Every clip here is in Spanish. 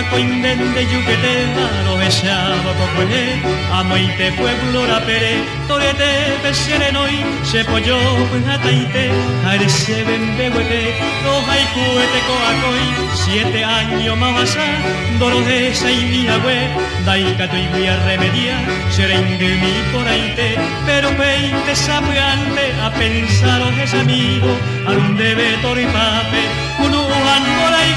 coindende yuquete, lo besado cocuele, amo y te pueblo la pere, torete peserenoi, se pollo punjataite, arese bembehuete, los haicuete coacoi, 7 años más allá, doloresa y mi abue, daikato y voy a remediar, seré mi por aite, pero 20 sapuante, a pensaros es amigo, a un debe toripape, uno por ahí.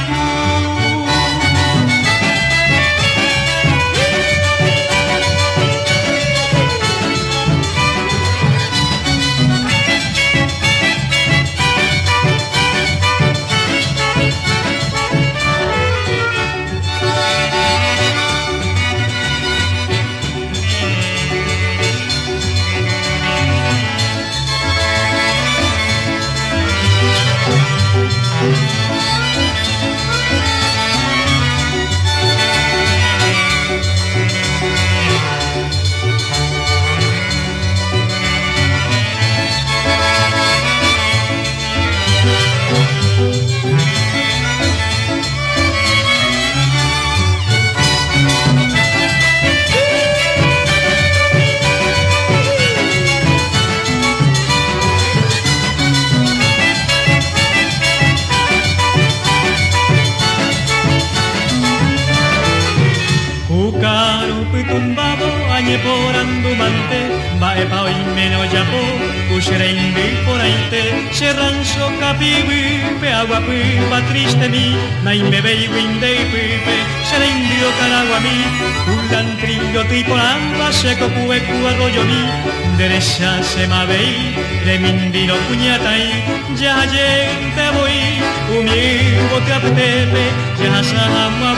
Por andumante, va e pa hoy menos ya po, ushereinde por ahí te, serranzo capibi, pe agua pipa triste mi, nai me vei winde pipe, sereindio caragua mi, un lantrillo tipo lamba, seco cuecu arroyo mi, derecha se ma vei, remindino puñatai, ya gente voy, umievo te apetece, ya sa ma